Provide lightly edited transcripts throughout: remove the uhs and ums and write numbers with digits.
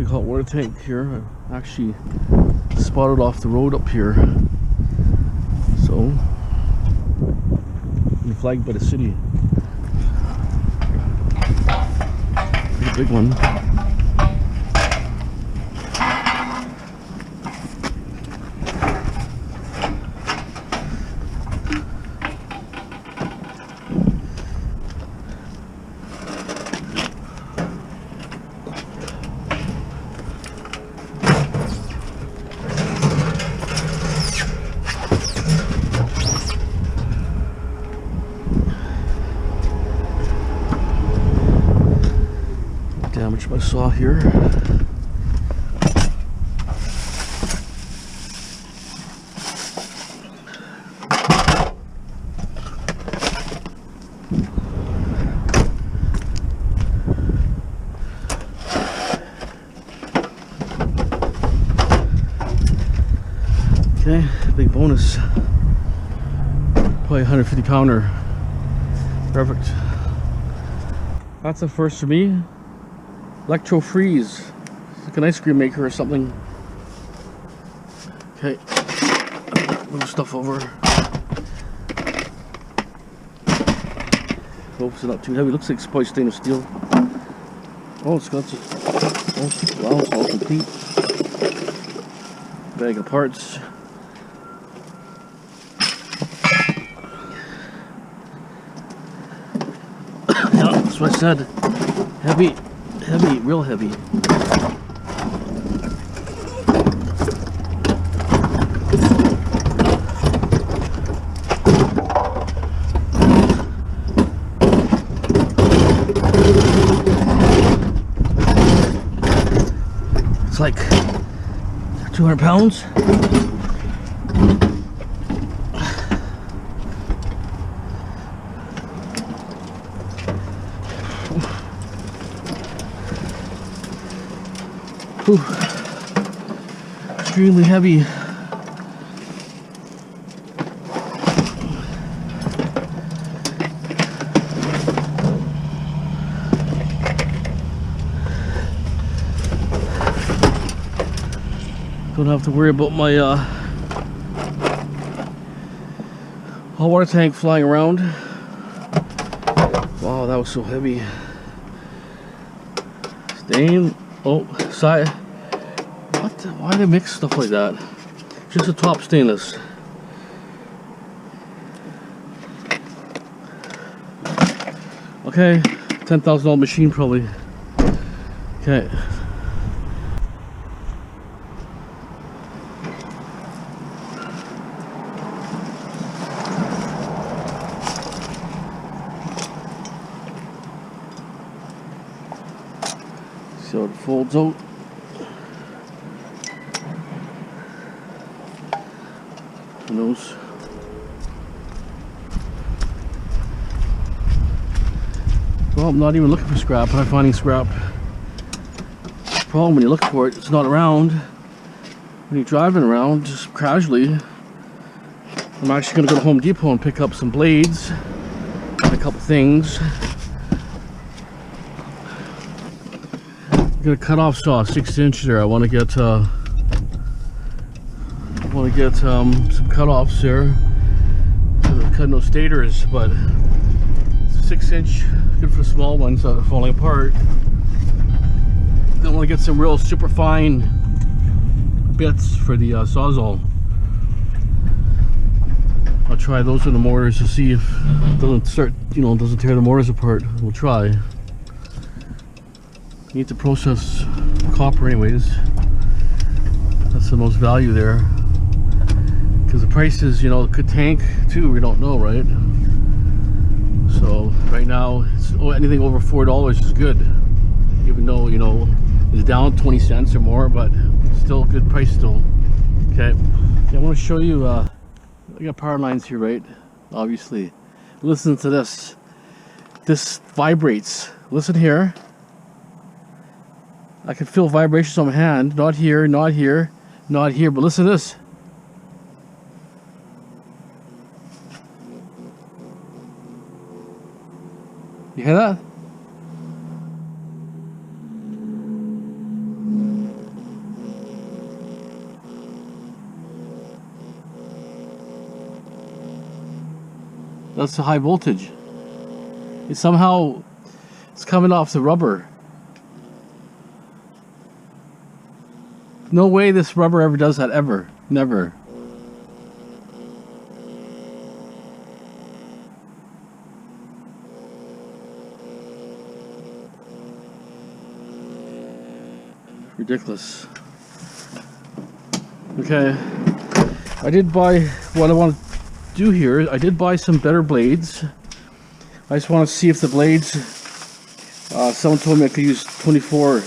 big hot water tank here. I actually spotted off the road up here. So, flagged by the city. Pretty big one. Damage by saw here. Okay, big bonus. Probably 150 pounder. Perfect. That's a first for me. Electro freeze. It's like an ice cream maker or something. Okay. Move stuff over. Hope it's not too heavy. Looks like it's probably stainless steel. Oh, it's got wow, it's all complete. Bag of parts. Yeah, that's what I said. Heavy. Heavy, real heavy. It's like 200 pounds. Whew. Extremely heavy. Don't have to worry about my hot water tank flying around. Wow, that was so heavy. Stain. Oh, side. What? Why do they mix stuff like that? Just the top stainless. Okay, $10,000 machine probably. Okay. See how it folds out. Who knows? Well, I'm not even looking for scrap, but I'm finding scrap. The problem when you look for it, it's not around. When you're driving around, just casually, I'm actually going to go to Home Depot and pick up some blades and a couple things. I'm gonna cut off saw 6" there. I want to get some cut-offs there. Cutting those stators, but 6" good for small ones that are falling apart. Then want to get some real super fine bits for the sawzall. I'll try those in the mortars to see if it doesn't start, doesn't tear the mortars apart. We'll try. Need to process copper anyways. That's the most value there. Because the prices, could tank too, we don't know, right? So right now, anything over $4 is good. Even though, it's down 20 cents or more, but still a good price still. Okay, I want to show you, I got power lines here, right? Obviously. Listen to this. This vibrates. Listen here. I can feel vibrations on my hand. Not here, not here, not here. But listen to this. You hear that? That's the high voltage. It's somehow, it's coming off the rubber. No way this rubber ever does that, ever. Never. Ridiculous. Okay, I did buy what I want to do here. I did buy some better blades. I just want to see if the blades, someone told me I could use 24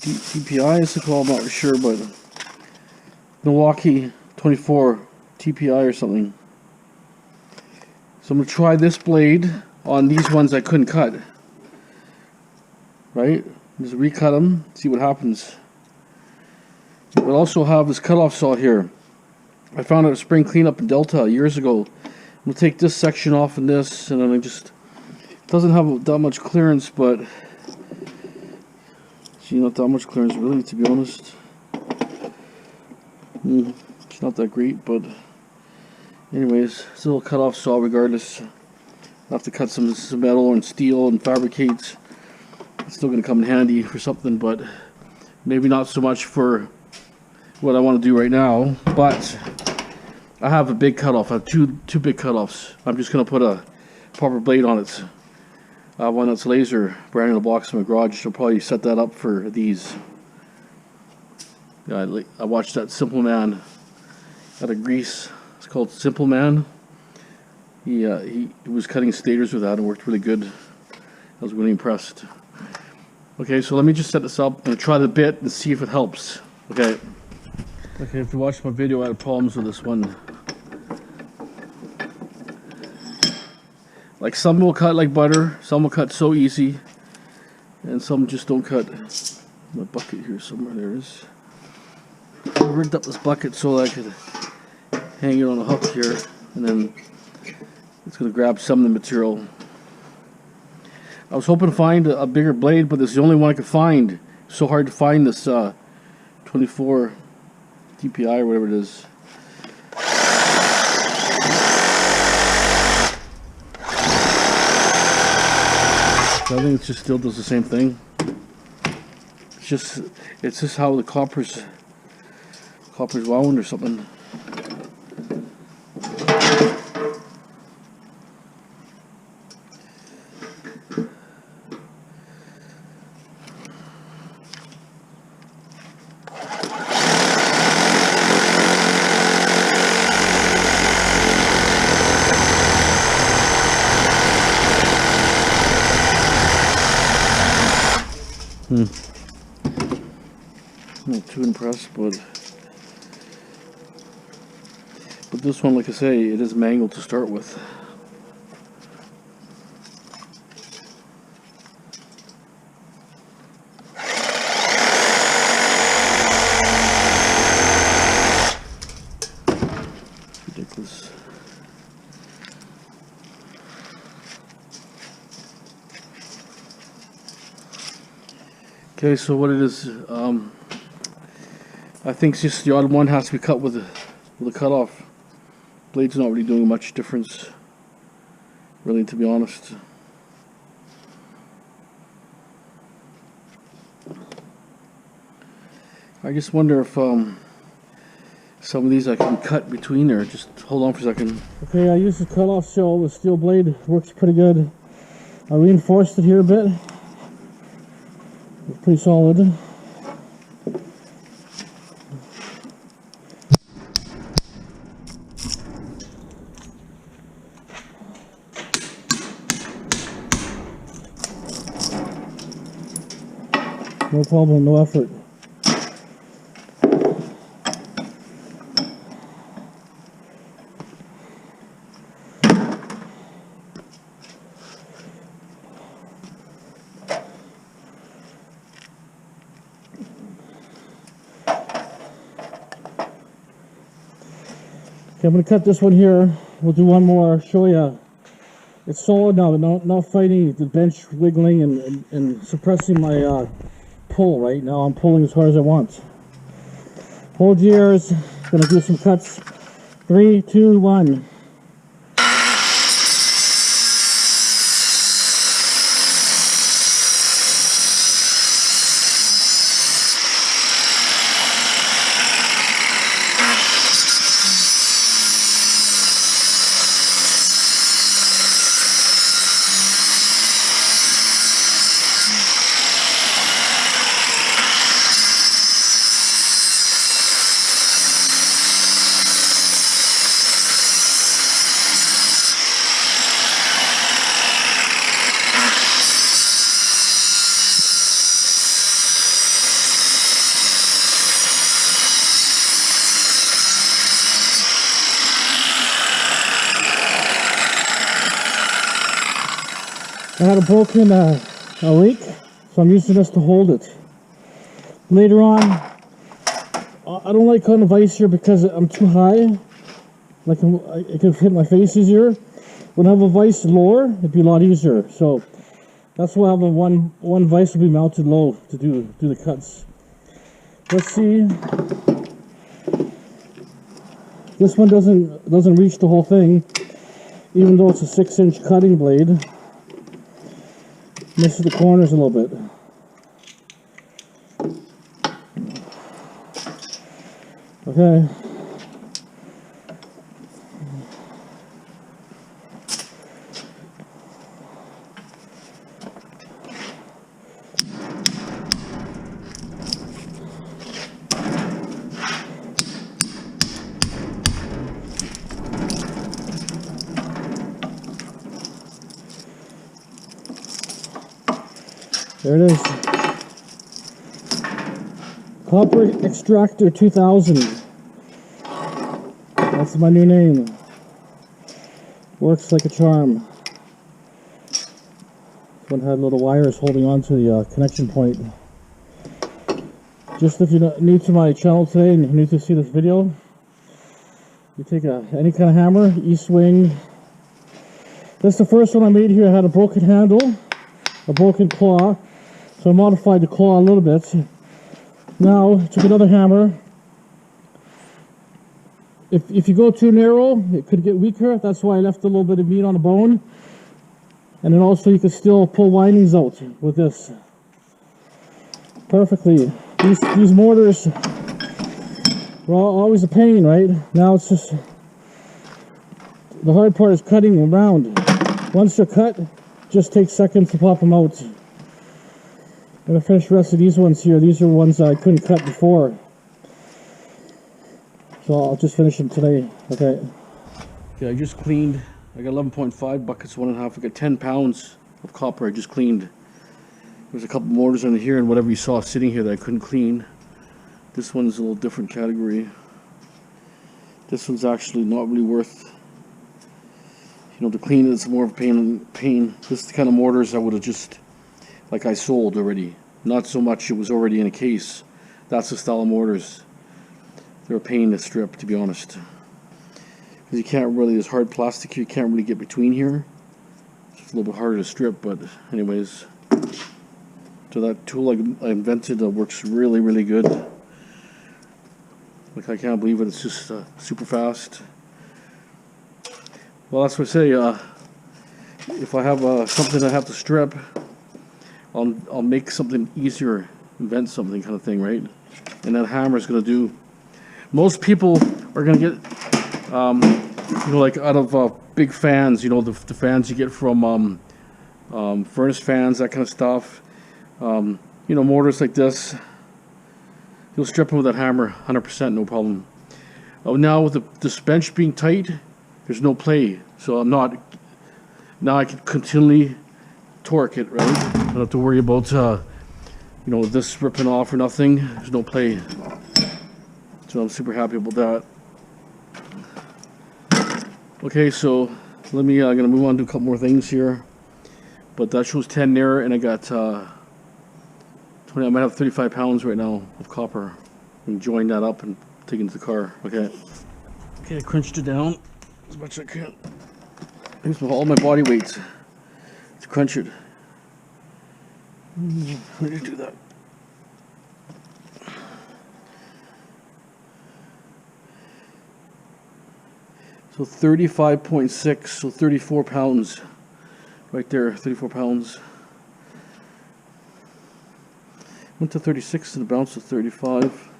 TPI, is it called? I'm not sure, but Milwaukee 24 TPI or something. So I'm going to try this blade on these ones I couldn't cut. Right? Just recut them, see what happens. But also have this cutoff saw here. I found it at spring cleanup in Delta years ago. We'll take this section off and this, and then it doesn't have that much clearance, but see, not that much clearance really, to be honest. It's not that great, but anyways, it's a little cutoff saw regardless. I'll have to cut some metal and steel and fabricate. It's still going to come in handy for something, but maybe not so much for what I want to do right now. But I have a big cutoff. I have two big cutoffs. I'm just going to put a proper blade on it. One that's laser, brand new box in my garage. I'll probably set that up for these. Yeah, I watched that Simple Man out of Greece. It's called Simple Man. He was cutting stators with that and worked really good. I was really impressed. Okay, so let me just set this up and try the bit and see if it helps. Okay. Okay, if you watched my video, I had problems with this one. Like, some will cut like butter, some will cut so easy, and some just don't cut. My bucket here somewhere, there it is. I rigged up this bucket so that I could hang it on a hook here, and then it's going to grab some of the material. I was hoping to find a bigger blade, but this is the only one I could find. It's so hard to find this 24 TPI or whatever it is. So I think it just still does the same thing. It's just how the copper's wound or something. I'm not too impressed, but this one, like I say, it is manual to start with. Ridiculous. Okay, so what it is, I think it's just the odd one has to be cut with a cutoff. Blade's not really doing much difference, really, to be honest. I just wonder if some of these I can cut between there. Just hold on for a second. Okay, I used the cutoff saw with steel blade. Works pretty good. I reinforced it here a bit. It's pretty solid. No problem, no effort. Okay, I'm going to cut this one here. We'll do one more, show you. It's solid now, but not fighting the bench wiggling and suppressing my pull. Right now I'm pulling as hard as I want. Hold your ears. Gonna do some cuts. 3, 2, 1. I had a broken a link, so I'm using this to hold it. Later on, I don't like on the vise here because I'm too high. Like it could hit my face easier. When I have a vise lower, it'd be a lot easier. So that's why I have a one vise will be mounted low to do the cuts. Let's see. This one doesn't reach the whole thing, even though it's a 6-inch cutting blade. Misses the corners a little bit. Okay. There it is. Copper Extractor 2000. That's my new name. Works like a charm. This one had little wires holding on to the connection point. Just if you're new to my channel today and you're new to see this video, you take any kind of hammer, E-swing. This is the first one I made here. I had a broken handle, a broken claw. So I modified the claw a little bit. Now, I took another hammer. If you go too narrow, it could get weaker. That's why I left a little bit of meat on the bone. And then also you can still pull windings out with this. Perfectly. These mortars were always a pain, right? Now it's just, the hard part is cutting them around. Once they're cut, just takes seconds to pop them out. I'm going to finish the rest of these ones here. These are ones I couldn't cut before. So I'll just finish them today. Okay. Okay, I just cleaned. I got 11.5 buckets, 1.5. I got 10 pounds of copper I just cleaned. There's a couple mortars under here and whatever you saw sitting here that I couldn't clean. This one's a little different category. This one's actually not really worth, you know, to clean it. It's more of a pain. This is the kind of mortars I would have just, like I sold already. Not so much it was already in a case. That's the style of mortars. They're a pain to strip, to be honest. Because you can't really, this hard plastic here, you can't really get between here. It's a little bit harder to strip, but anyways. So that tool I invented works really, really good. Like, I can't believe it, it's just super fast. Well, that's what I say, if I have something I have to strip, I'll make something easier, invent something kind of thing, right? And that hammer is going to do. Most people are going to get, you know, like out of big fans, you know, the fans you get from furnace fans, that kind of stuff. You know, mortars like this, you'll strip them with that hammer, 100%, no problem. Now with this bench being tight, there's no play, so I'm not. Now I can continually torque it, right? I don't have to worry about you know, this ripping off or nothing. There's no play, so I'm super happy about that. Okay, so let me I'm gonna move on to a couple more things here, but that shows 10 there, and I got 20. I might have 35 pounds right now of copper. I'm join that up and take it into the car. Okay, I crunched it down as much as I can. Use all my body weight to crunch it. How do you do that? So 35.6, so 34 pounds. Right there, 34 pounds. Went to 36 and bounced to 35.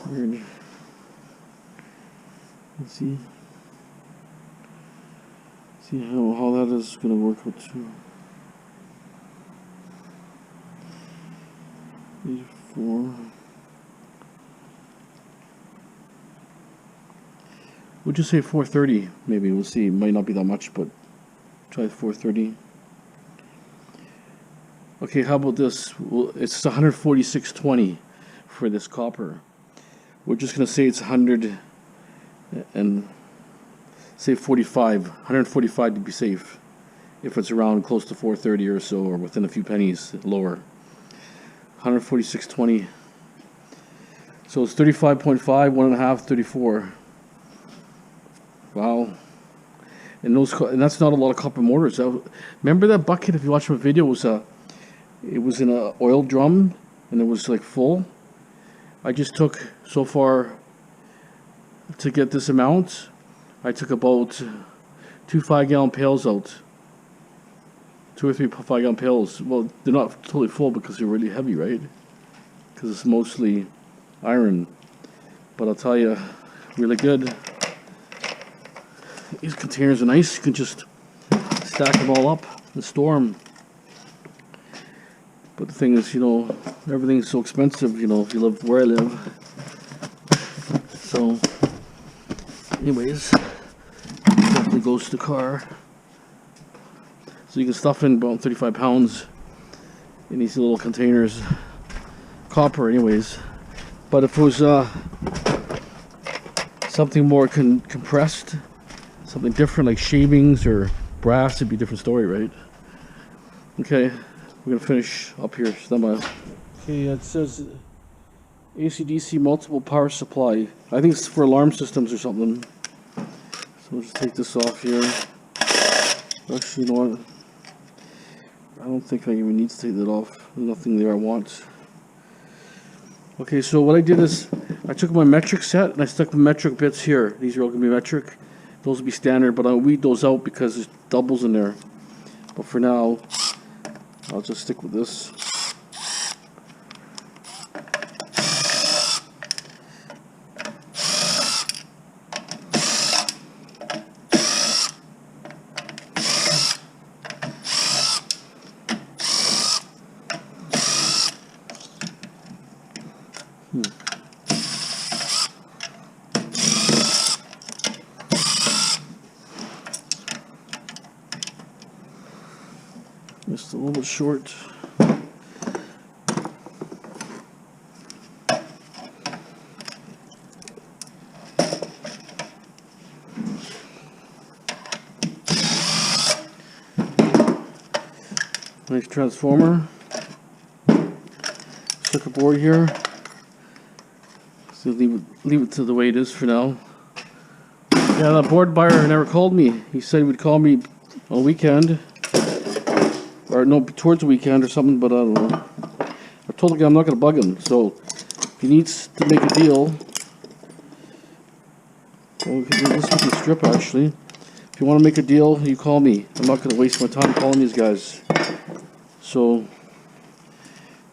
Weird. Let's see. See how that is going to work out too. 84. We'll just say 430. Maybe we'll see. It might not be that much, but try 430. Okay, how about this? Well, it's 146.20 for this copper. We're just going to say it's 100 and say 45, 145 to be safe. if it's around close to 430 or so, or within a few pennies lower. 146.20. So it's 35.5, 1.5, 34. Wow. And that's not a lot of copper motors. Remember that bucket? If you watch my video, it was in an oil drum, and it was like full. I just took so far to get this amount. I took about 2 5-gallon pails out. 2 or 3 5-gallon pails. Well, they're not totally full because they're really heavy, right? Because it's mostly iron. But I'll tell you, really good. These containers are nice. You can just stack them all up and store them. But the thing is, you know, everything's so expensive, you know, if you live where I live. So, anyways, definitely goes to the car. So you can stuff in about 35 pounds in these little containers. Copper, anyways. But if it was something more compressed, something different like shavings or brass, it'd be a different story, right? Okay, we're gonna finish up here. Stand by. Okay, it says AC/DC multiple power supply. I think it's for alarm systems or something. So we'll just take this off here. Actually, you know what? I don't think I even need to take that off. There's nothing there I want. Okay, so what I did is I took my metric set and I stuck the metric bits here. These are all going to be metric. Those will be standard, but I'll weed those out because there's doubles in there. But for now, I'll just stick with this. Just a little bit short. Nice transformer. Circuit board here. So leave it to the way it is for now. Yeah, that board buyer never called me. He said he would call me on a weekend. Or no, towards the weekend or something, but I don't know. I told the guy I'm not going to bug him, so if he needs to make a deal, well, we can do this with the strip actually. If you want to make a deal, you call me. I'm not going to waste my time calling these guys. So,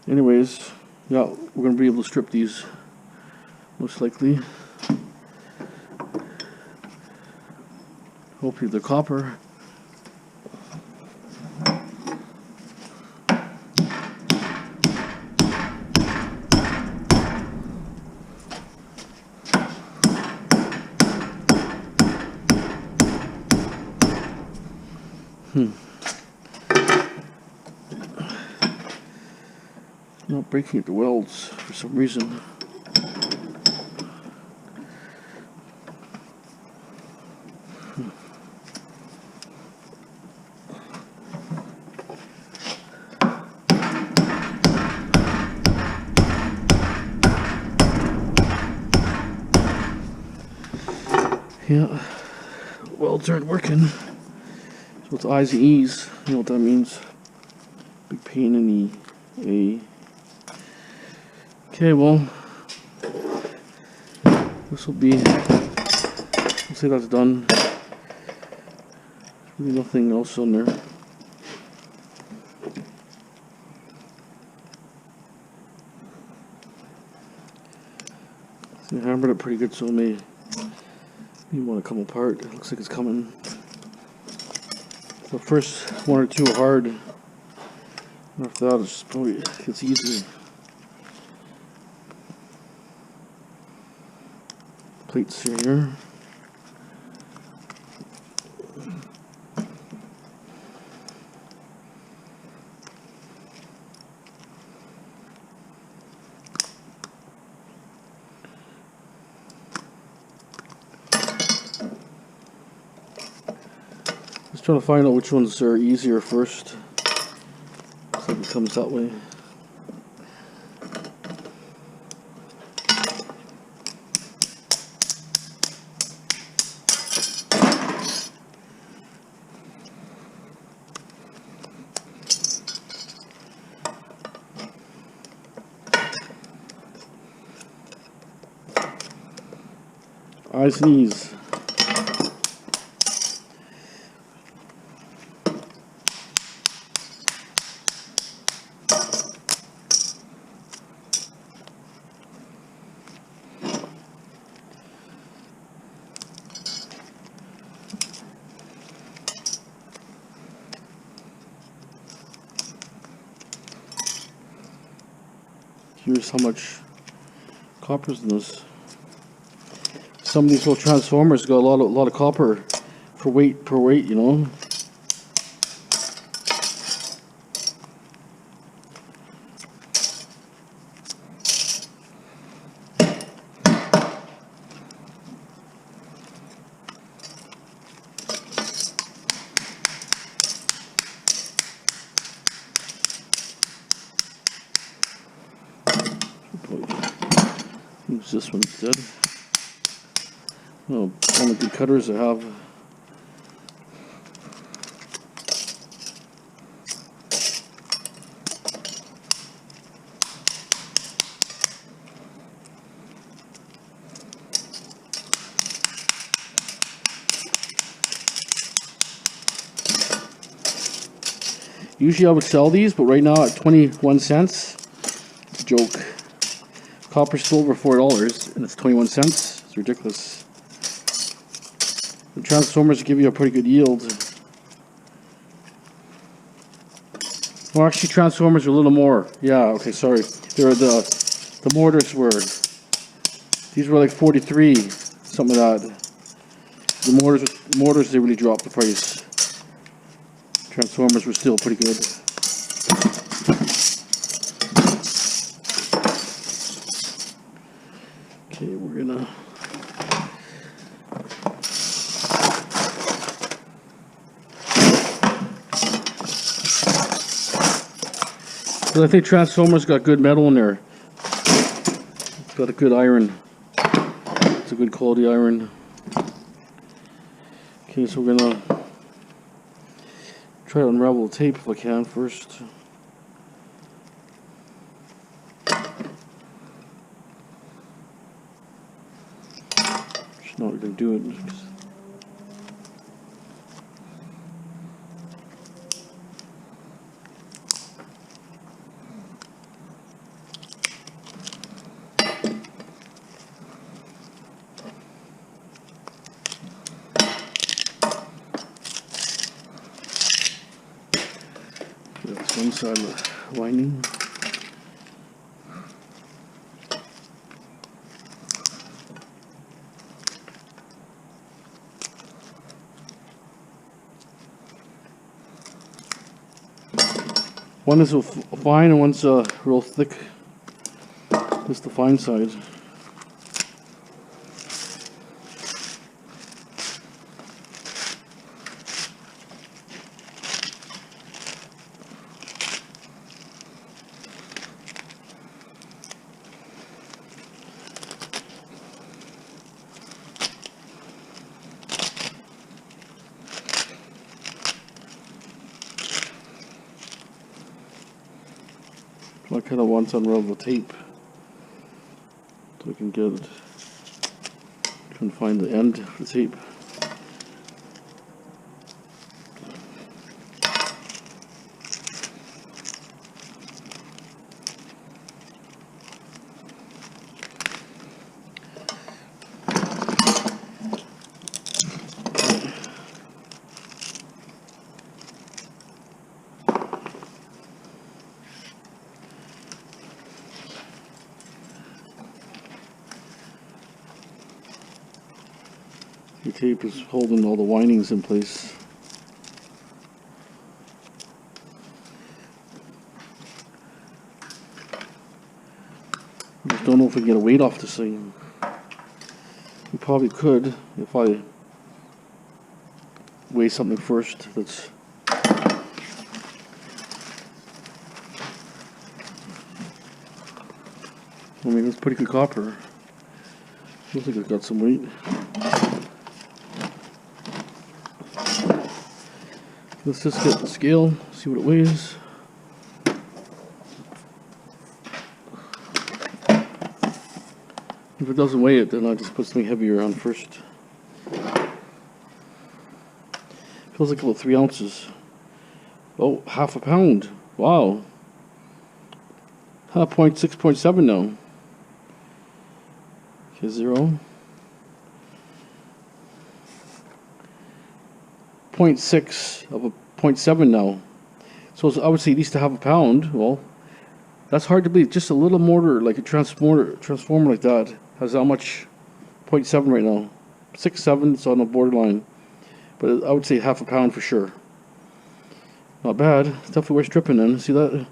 anyways, yeah, we're going to be able to strip these, most likely. Hopefully they're copper. Not breaking at the welds for some reason. Yeah, welds aren't working. So it's I's and E's. You know what that means? Big pain in the A. Okay, well, this will be, let's say that's done. Really nothing else on there. So I hammered it pretty good, so it may want to come apart. It looks like it's coming. The first one or two are hard. And after that, it's easy. Plates here. Trying to find out which ones are easier first. So it comes that way. Eyes and ease. Here's how much copper's in this. Some of these little transformers got a lot of copper per weight, you know. Use this one instead. Oh, only good cutters I have. Usually I would sell these, but right now at 21 cents, it's a joke. Copper's still over $4 and it's 21 cents. It's ridiculous. The transformers give you a pretty good yield. Well, actually, transformers are a little more. Yeah, okay, sorry. They're the mortars were. These were like 43, something like that. The mortars they really dropped the price. Transformers were still pretty good. Okay, we're gonna. I think transformers got good metal in there. It's got a good iron. It's a good quality iron. Okay, so we're gonna try to unravel the tape if I can first. Just not gonna do it. That's one side of the winding. One is fine and one's real thick. This is the fine side. I kind of want to unravel the tape so I can get it. Try and find the end of the tape. The tape is holding all the windings in place. I just don't know if we can get a weight off this thing. We probably could if I weigh something first. That's I mean, it's pretty good copper. Looks like it's got some weight. Let's just get the scale, see what it weighs. If it doesn't weigh it, then I'll just put something heavier on first. Feels like about 3 ounces. Oh, half a pound. Wow. 0.6, 0.7 now. Okay, 0. 0.6 of a 0.7 now. So it's obviously at least a half a pound. Well, that's hard to believe. Just a little motor, like a transformer like that, has how much? 0.7 right now. 6, 7, it's on the borderline. But I would say half a pound for sure. Not bad. It's definitely worth stripping then. See that?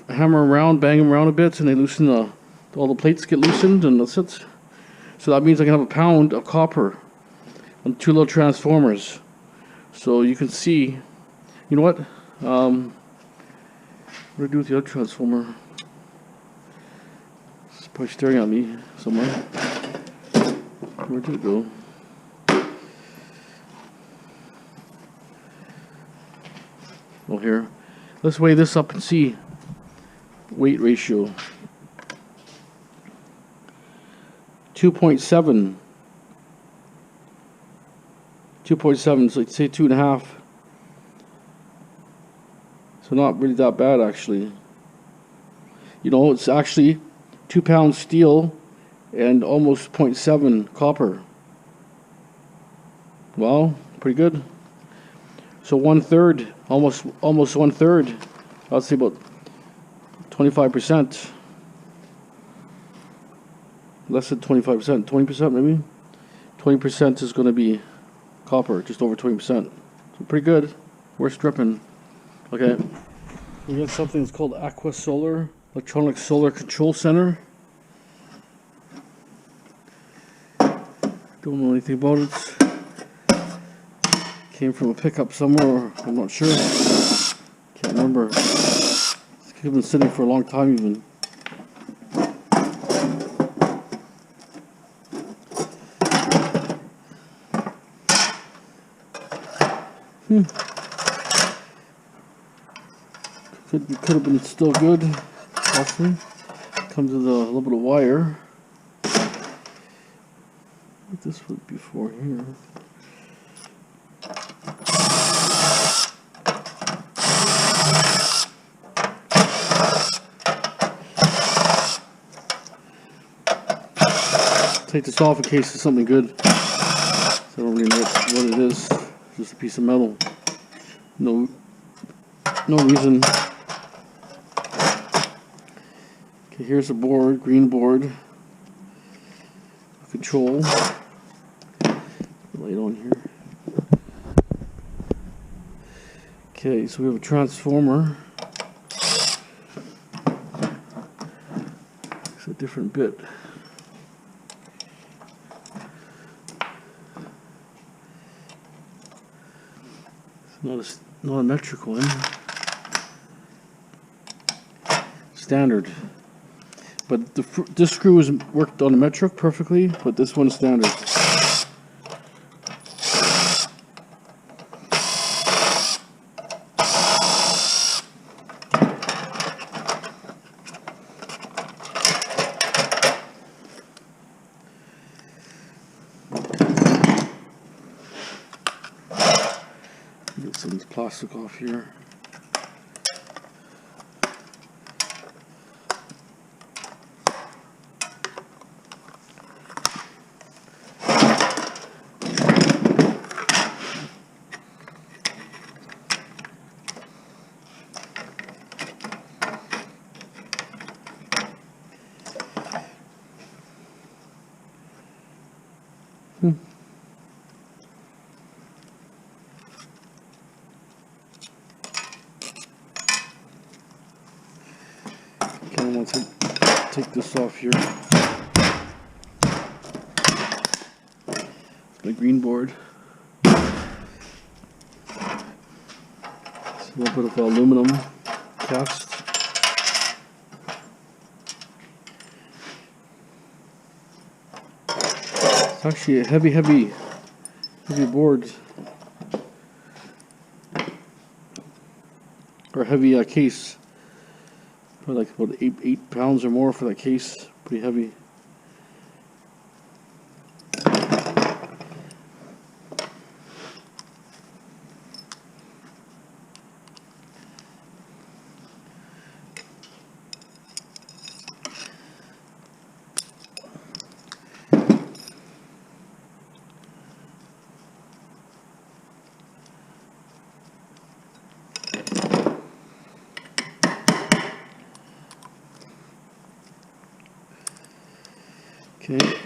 Hammer around, bang them around a bit, and they loosen all the plates get loosened, and that's it. So that means I can have a pound of copper on 2 little transformers. So you can see, you know what? What do I do with the other transformer? It's probably staring at me somewhere. Where did it go? Oh, here. Let's weigh this up and see. Weight ratio. 2.7. 2.7, so let's say 2.5. So not really that bad, actually. You know, it's actually 2 pounds steel and almost 0.7 copper. Well, pretty good. So 1/3, almost 1/3. I'd say about 25%. Less than 25%, 20% maybe. 20% is going to be copper, just over 20%. So pretty good. Worth stripping. Okay. We got something that's called Aqua Solar, Electronic Solar Control Center. Don't know anything about it. Came from a pickup somewhere, I'm not sure. Can't remember. It's been sitting for a long time even. Could have been still good, possibly. Comes with a little bit of wire. What this would be for here. Take this off in case it's something good. So I don't really know what it is. Just a piece of metal. No reason. Okay, here's a board, green board. Control. Light on here. Okay, so we have a transformer. It's a different bit. It's not a metric one. Standard. But this screw is worked on a metric perfectly, but this one's standard. Get some of this plastic off here. Okay, I'm going to take this off here. It's my green board. A little bit of aluminum cast. It's actually a heavy board, or heavy case. Probably like about 8 pounds or more for that case. Pretty heavy. Okay.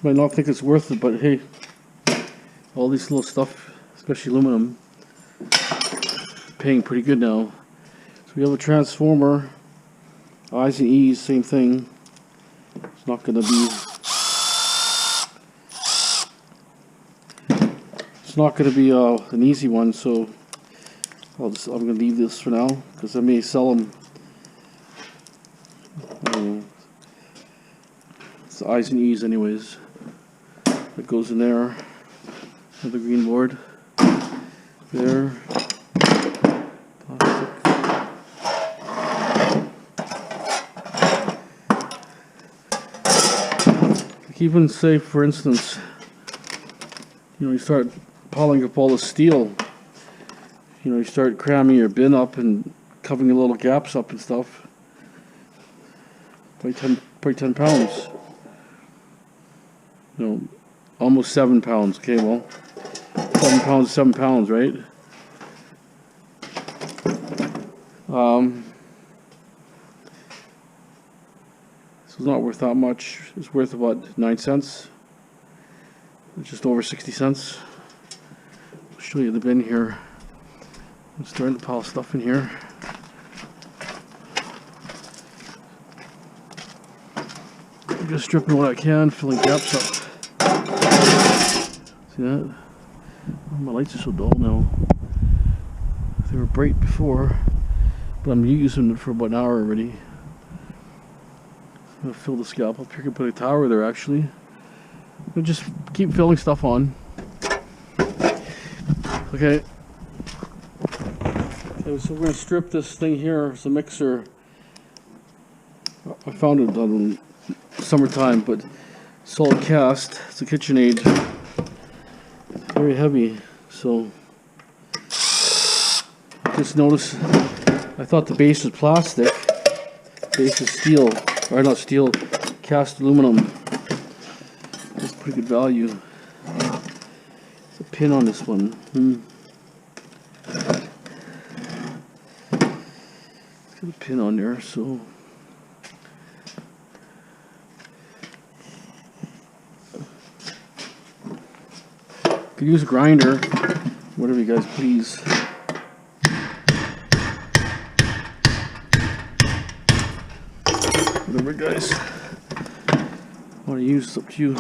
Might not think it's worth it, but hey, all this little stuff, especially aluminum, paying pretty good now. So we have a transformer, I's and E's, same thing. It's not going to be. It's not going to be an easy one, so I'm going to leave this for now because I may sell them. It's the I's and E's anyways. That goes in there. Another green board. There. Plastic. Like even say for instance, you know, you start piling up all the steel. You know, you start cramming your bin up and covering the little gaps up and stuff. Probably 10 pounds. You know, almost 7 pounds. Okay, well, 7 pounds, right? So it's not worth that much. It's worth about 9 cents. It's just over 60 cents. I'll show you the bin here. I'm starting to pile stuff in here. I'm just stripping what I can, filling gaps up. See that? Oh, my lights are so dull now. They were bright before, but I'm using it for about an hour already. I'm gonna fill this gap up here. I can put a tower there actually. I'll just keep filling stuff on. Okay. So we're gonna strip this thing here. It's a mixer. I found it on summertime, but solid cast. It's a KitchenAid. Very heavy. So just notice, I thought the base was plastic. Base is steel, or not steel, cast aluminum. That's pretty good value. There's a pin on this one. It's got a pin on there, so. Could use a grinder, whatever you guys please. Whatever you guys want to use, it's up to you.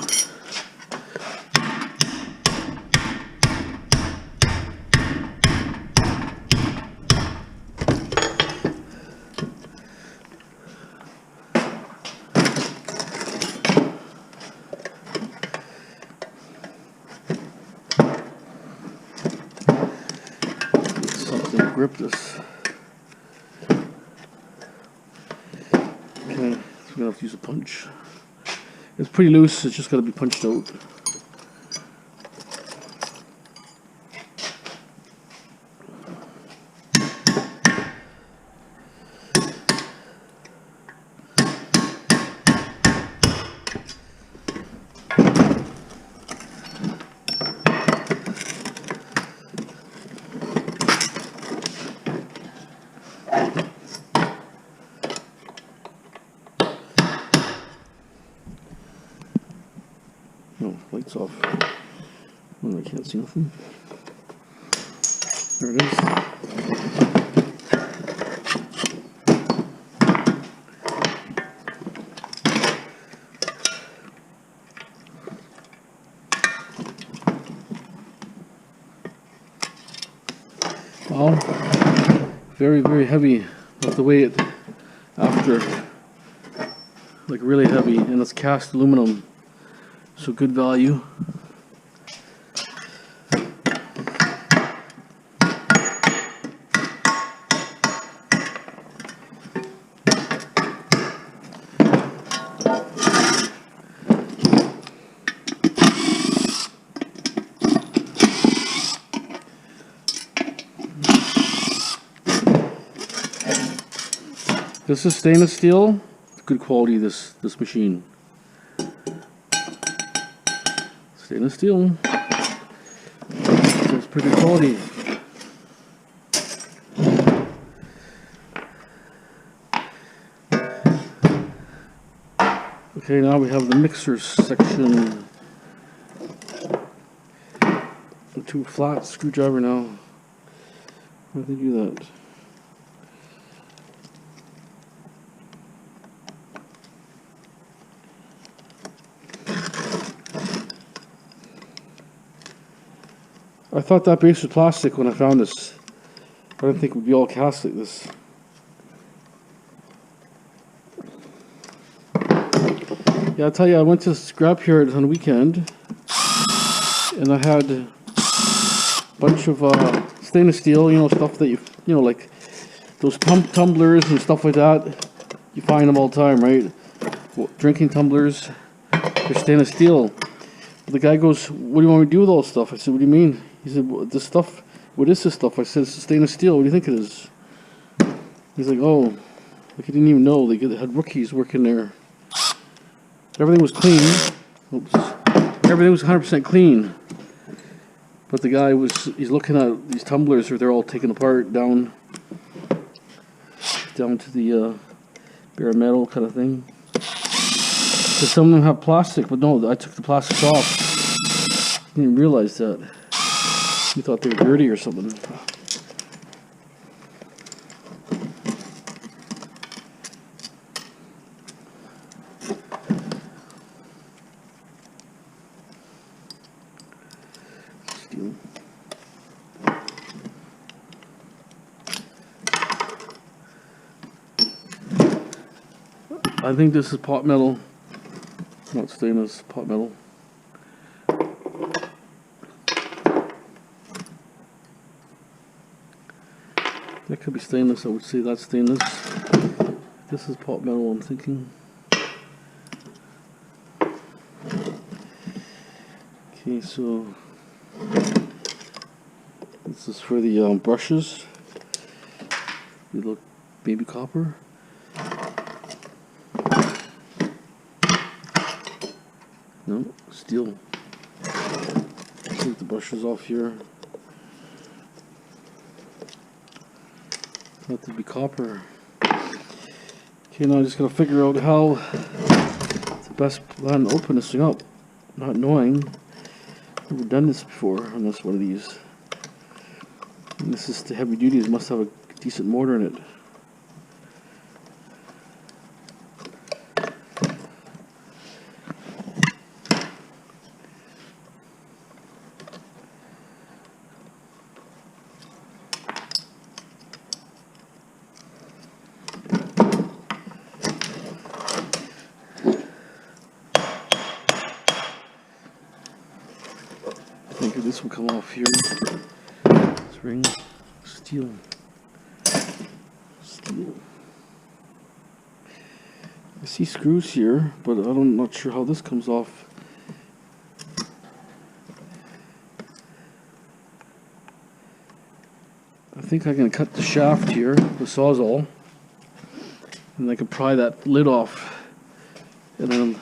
Grip this. Okay, so we're gonna have to use a punch. It's pretty loose, it's just gotta be punched out. No, lights off. Oh, I can't see nothing. There it is. Well, very, very heavy. I have to weigh it after. Like really heavy, and it's cast aluminum, so good value. This is stainless steel. Good quality, this machine. Stainless steel. So it's pretty good quality. Okay, now we have the mixer section. Two flat screwdriver now. How do they do that? I thought that base was plastic when I found this. I didn't think it would be all cast like this. Yeah, I'll tell you, I went to the scrapyard on the weekend, and I had a bunch of stainless steel, you know, stuff that you know, like those tumblers and stuff like that. You find them all the time, right? Drinking tumblers, they're stainless steel. The guy goes, "What do you want me to do with all this stuff?" I said, "What do you mean?" He said, "Well, this stuff, what is this stuff?" I said, "It's stainless steel. What do you think it is?" He's like, "Oh, like he didn't even know. They had rookies working there." Everything was clean. Oops. Everything was 100% clean. But the guy he's looking at these tumblers where they're all taken apart down to the bare metal kind of thing. So some of them have plastic, but no, I took the plastic off. Didn't realize that. You thought they were dirty or something. Steel. I think this is pot metal, not stainless, pot metal. That could be stainless, I would say that's stainless. This is pot metal, I'm thinking. Okay, so this is for the brushes. They look baby copper. No, steel. Take the brushes off here. Not to be copper. Okay, now I just gotta figure out how the best plan to open this thing up. Not knowing. Never done this before on this one of these. And this is the heavy duties, must have a decent motor in it. I think this will come off here. This ring, steel. I see screws here, but I'm not sure how this comes off. I think I can cut the shaft here, the sawzall, and I can pry that lid off, and then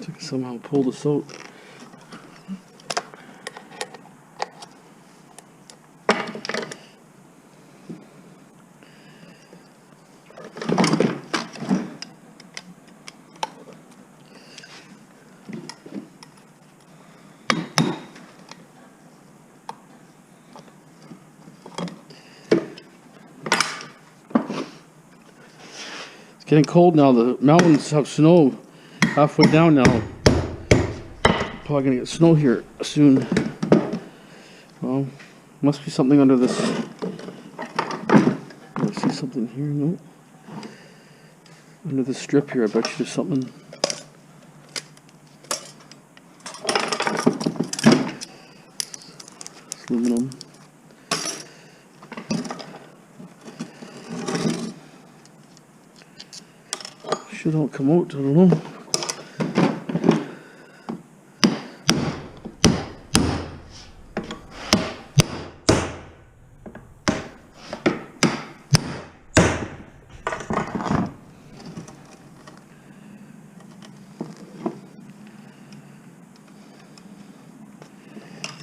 I can somehow pull this out. getting cold now. The mountains have snow halfway down now. Probably gonna get snow here soon. Well, must be something under this. I see something here. No. Under the strip here, I bet you there's something. It's aluminum. Should all come out, I don't know.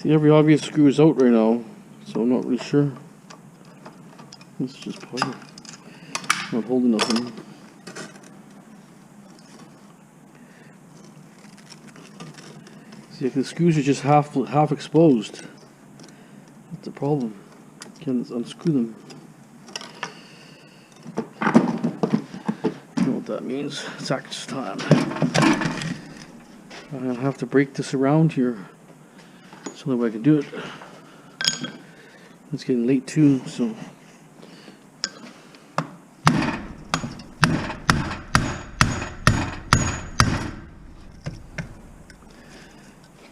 See, every obvious screw is out right now, so I'm not really sure. It's just probably not holding nothing. See, the screws are just half exposed. That's the problem. Can't unscrew them. You know what that means? It's axe time. I have to break this around here. That's the only way I can do it. It's getting late too, so.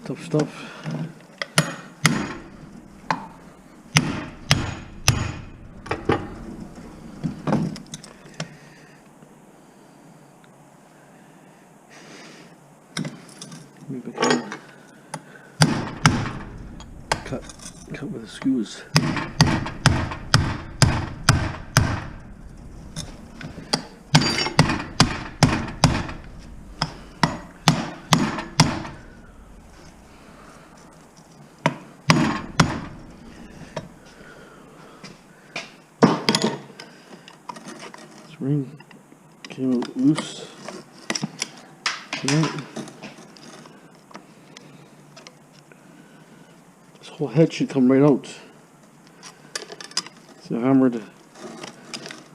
Tough stuff. Maybe I can cut with the screws. Ring came out loose. Right. This whole head should come right out. So hammered.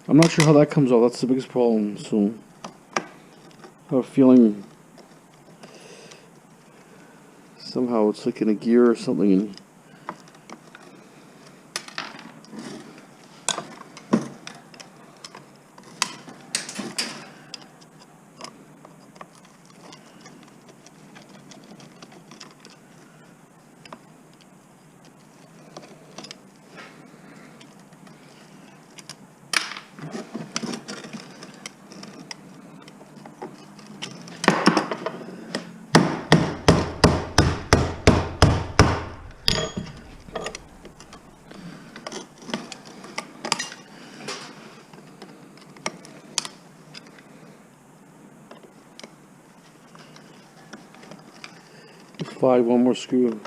I'm not sure how that comes out. That's the biggest problem. So I have a feeling somehow it's like in a gear or something. And one more screw.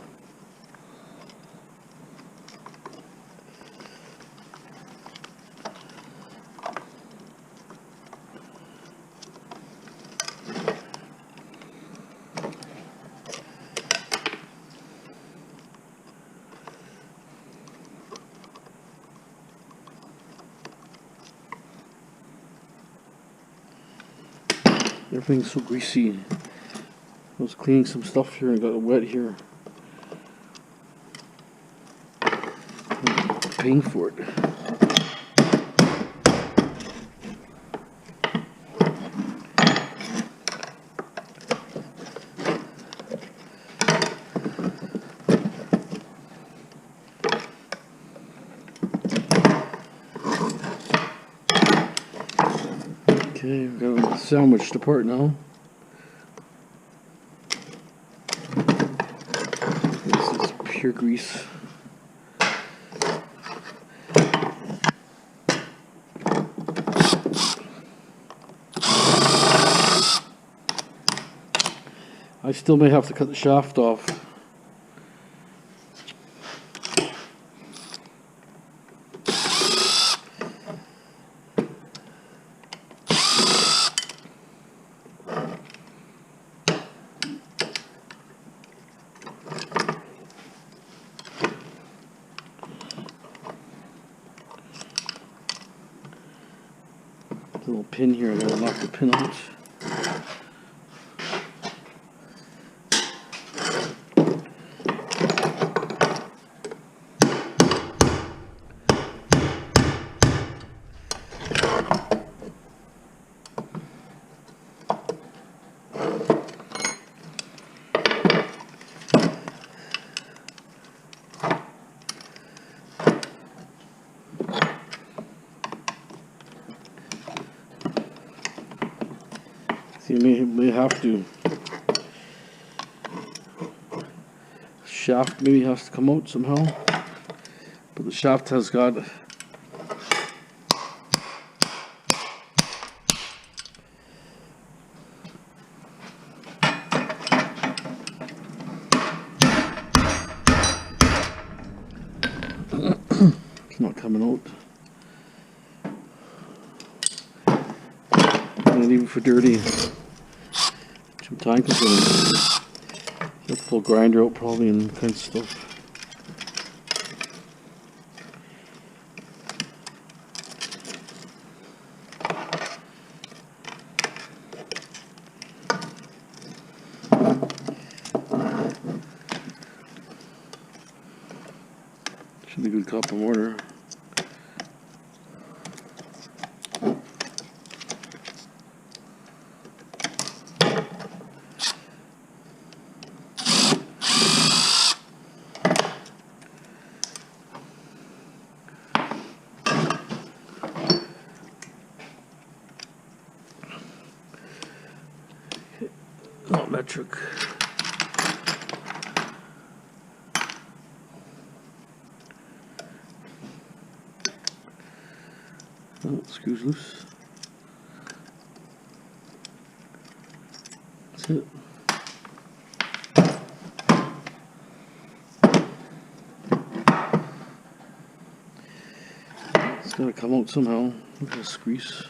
Everything's so greasy. I was cleaning some stuff here and got it wet here. I'm paying for it. Okay, we've got it sandwiched apart now. Pure grease. I still may have to cut the shaft off. little pin here. I gotta knock the pin out. See, you may have to. Shaft maybe has to come out somehow, but the shaft has got it's not coming out. And even for dirty, too time consuming. Have to pull grinder out probably and kind of stuff. Should be a good copper mortar. Not metric. Oh, screws loose. That's it. It's gotta come out somehow. Look at this grease.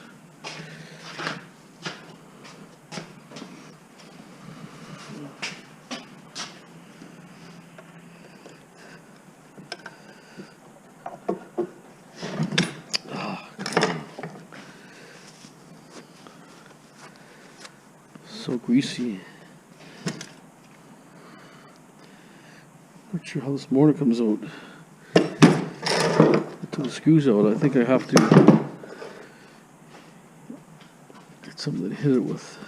So greasy. Not sure how this mortar comes out. I took the screws out. I think I have to get something to hit it with.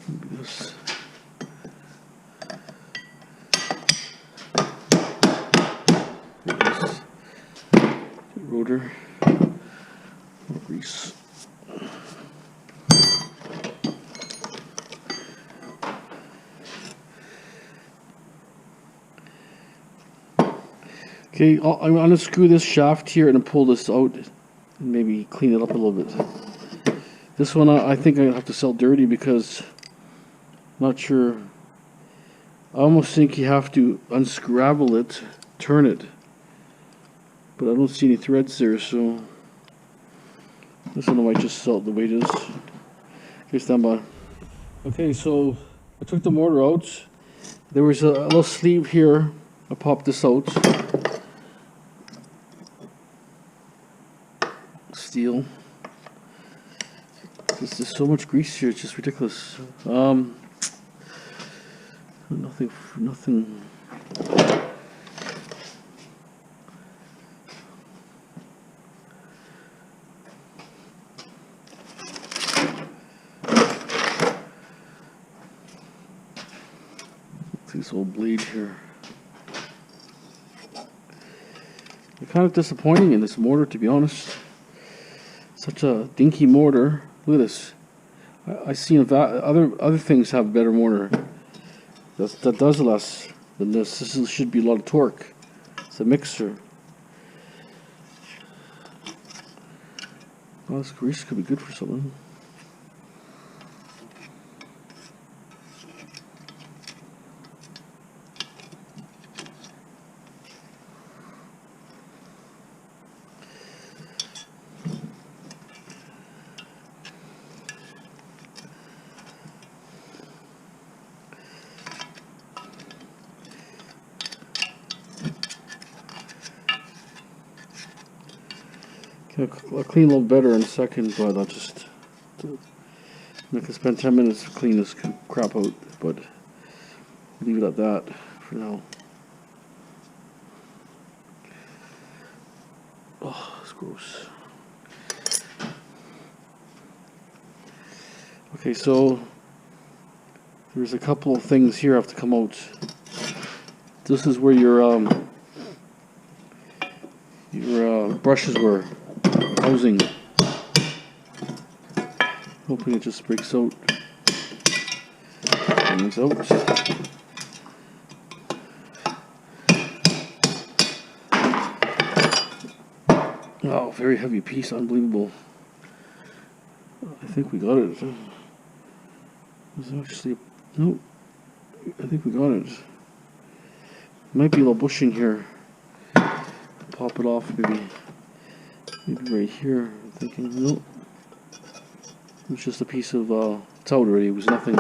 Maybe this. Rotor. More grease. Okay, I'm going to screw this shaft here and pull this out and maybe clean it up a little bit. This one I think I have to sell dirty because I'm not sure. I almost think you have to unscrabble it, turn it, but I don't see any threads there, so this one I might just sell it the way it is. Okay, stand by. Okay, so I took the mortar out. There was a little sleeve here. I popped this out. Steel. There's just so much grease here, it's just ridiculous. Nothing. This old blade here. They're kind of disappointing in this mortar, to be honest. Such a dinky mortar. Look at this. I've seen other things have better mortar. That does less than this. This should be a lot of torque. It's a mixer. Well, this grease could be good for something. I'll clean a little better in a second, but I'll just I can spend 10 minutes to clean this crap out, but leave it at that for now. Oh, it's gross. Okay, so there's a couple of things here have to come out. This is where your brushes were housing. Hoping it just breaks out. And it's out. Oh, very heavy piece, unbelievable. I think we got it. There's actually, no, I think we got it. Might be a little bushing here. Pop it off, maybe right here. I'm thinking, nope. It was just a piece of, it's out already, it was nothing.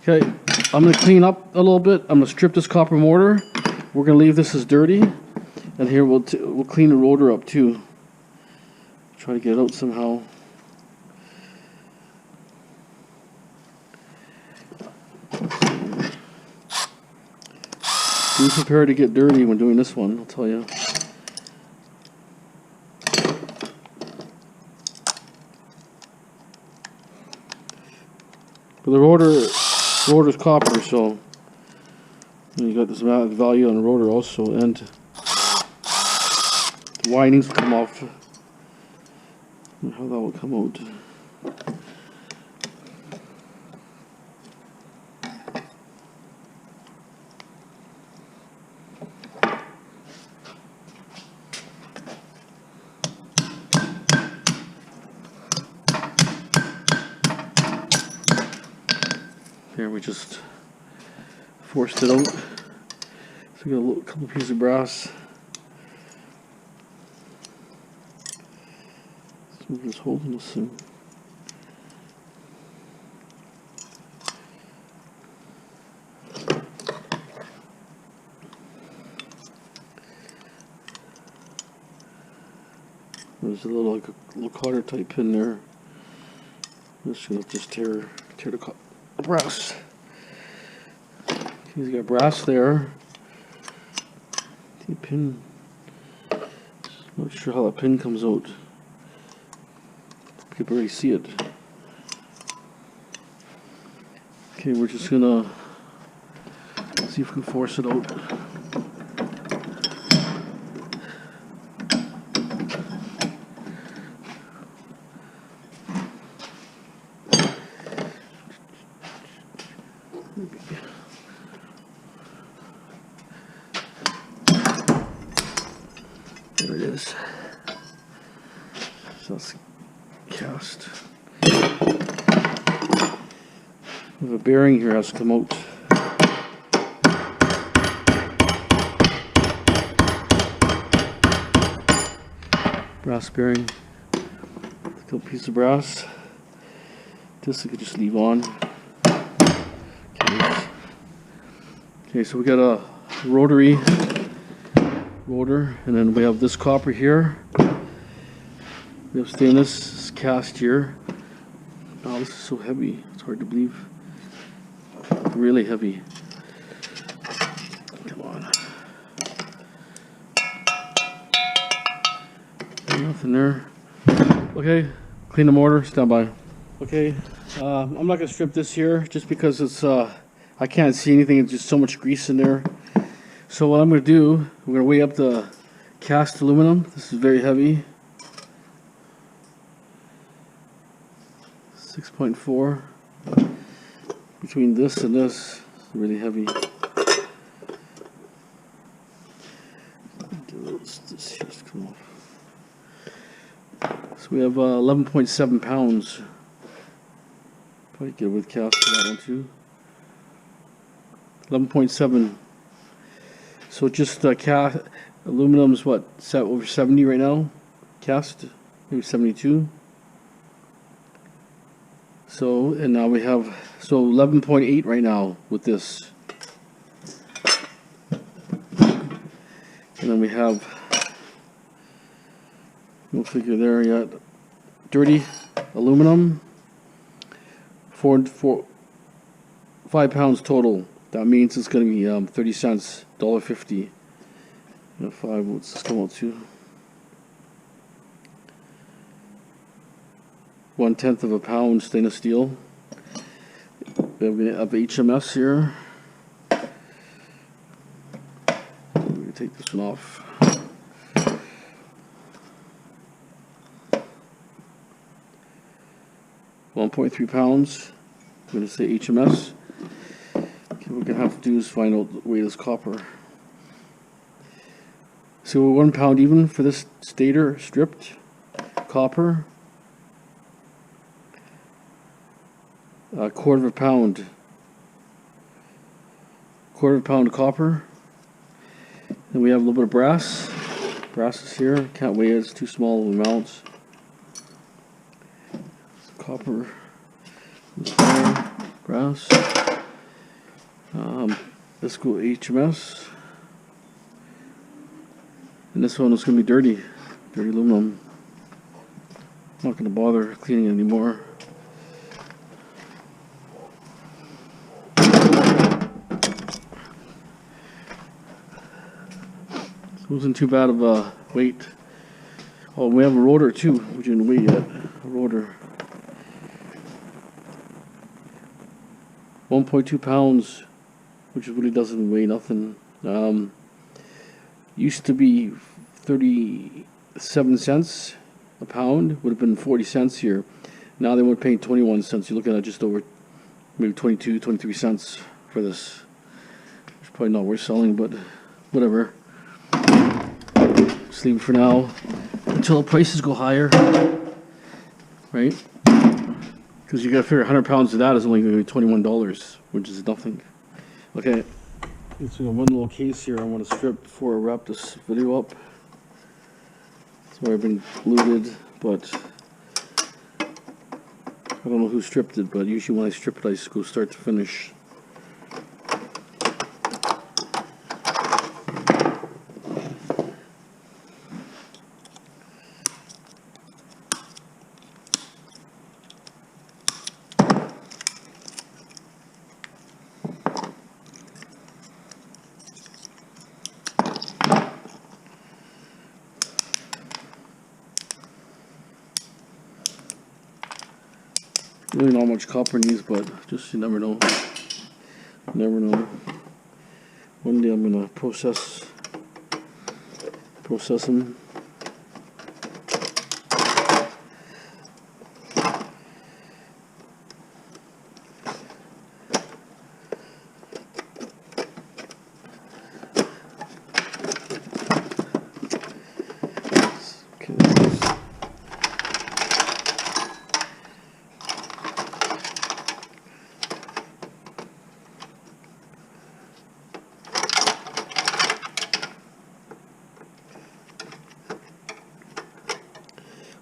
Okay, I'm going to clean up a little bit. I'm going to strip this copper mortar. We're going to leave this as dirty. And here we'll clean the rotor up too. Try to get it out somehow. Be prepared to get dirty when doing this one, I'll tell you. But the rotor's copper, so you got this value on the rotor also, and the windings will come off. I wonder how that will come out. Here we just forced it out. So we got a couple pieces of brass. So we're just holding this thing. There's a little cotter type pin there. I'm just gonna tear the brass. He's got brass there. The pin. Not sure how that pin comes out. You can barely see it. Okay, we're just gonna see if we can force it out. There it is. So that's cast. We have a bearing here has to come out. Brass bearing. A couple pieces of brass. This we could just leave on. Okay, so we got a rotary rotor, and then we have this copper here. We have stainless cast here. Oh, this is so heavy. It's hard to believe. Really heavy. Come on. Nothing there. Okay, clean the mortar. Stand by. Okay, I'm not gonna strip this here just because it's I can't see anything. It's just so much grease in there. So what I'm going to do, we're going to weigh up the cast aluminum. This is very heavy. 6.4. Between this and this, it's really heavy. This just come off. So we have 11.7 pounds. Probably get it with cast for that one too. 11.7. So just cast aluminum's what, set over 70 right now? Cast maybe 72. So and now we have 11.8 right now with this. then we have, no figure there yet, dirty aluminum, 5 pounds total. That means it's going to be 30 cents, $1.50. 5, what's this come out to? 1/10 of a pound stainless steel. We have HMS here. We're going to take this one off. 1.3 pounds. I'm going to say HMS. Okay, what we're going to have to do is find out the weight of this copper. So 1 pound even for this stator stripped copper. 1/4 pound. 1/4 pound of copper. Then we have a little bit of brass. Brass is here. Can't weigh it. It's too small of amounts. Copper. Brass. Let's go HMS. And this one is going to be dirty aluminum. I'm not going to bother cleaning it anymore. It wasn't too bad of a weight. Oh, we have a rotor too, which didn't weigh yet. A rotor. 1.2 pounds, which really doesn't weigh nothing. Used to be 37 cents a pound, would have been 40 cents here. Now they were paying 21 cents. You're looking at just over maybe 22, 23 cents for this. It's probably not worth selling, but whatever. Just leave it for now until the prices go higher, right? Because you got to figure 100 pounds of that is only going to be $21, which is nothing. Okay. So one little case here I want to strip before I wrap this video up. It's already been looted, but I don't know who stripped it, but usually when I strip it I just go start to finish. Really not much copper in these, but just you never know. Never know. One day I'm gonna process them.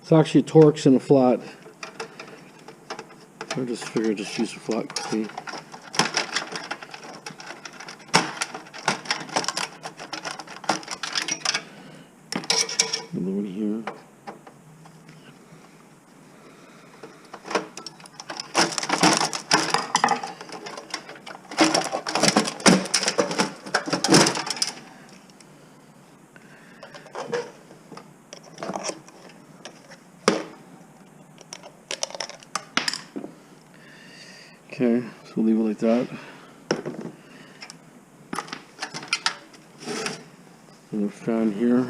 It's actually Torx in a flat. I just figured just use a flat quickly. Another one here. Okay, so we'll leave it like that. Another fan here.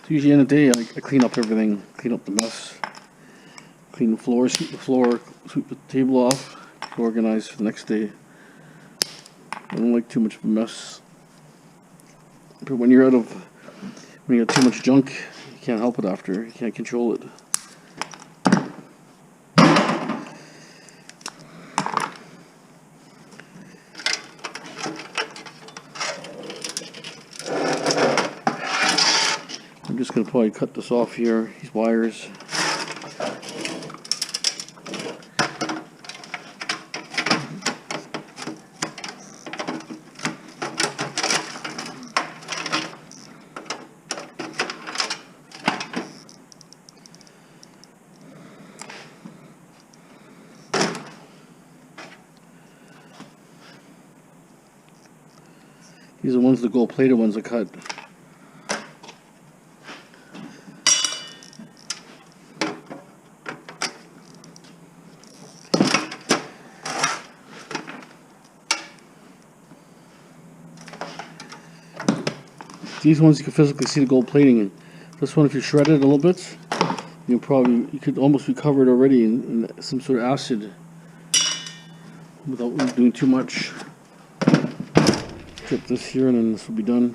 So usually in the day I clean up everything, clean up the mess. Clean the floor, sweep the floor, sweep the table off, organize for the next day. I don't like too much of a mess. But when you got too much junk, you can't help it after. You can't control it. gonna probably cut this off here, these wires. These are the ones, the gold plated ones I cut. These ones you can physically see the gold plating in. This one, if you shred it a little bit, you could almost be covered already in some sort of acid without doing too much. Get this here and then this will be done.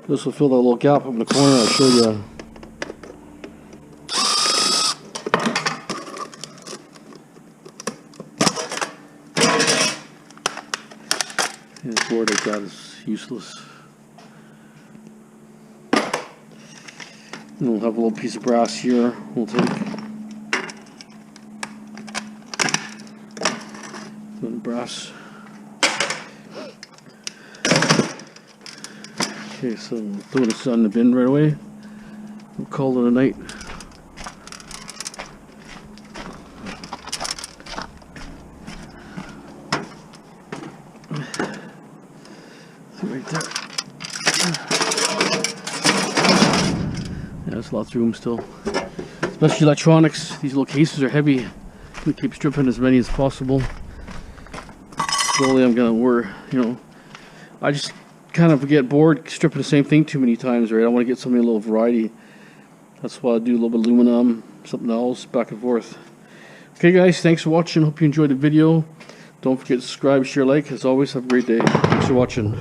This will fill that little gap up in the corner I showed you. And this board like that is useless. And we'll have a little piece of brass here we'll take. Little brass. Okay, so we'll throw this on the bin right away. We'll call it a night. Right there. Yeah, there's lots of room still. Especially electronics. These little cases are heavy. We keep stripping as many as possible. Slowly I'm gonna I just kind of get bored stripping the same thing too many times, right? I want to get something a little variety. That's why I do a little bit of aluminum, something else, back and forth. Okay guys, thanks for watching. Hope you enjoyed the video. Don't forget to subscribe, share, like. As always, have a great day. Thanks for watching.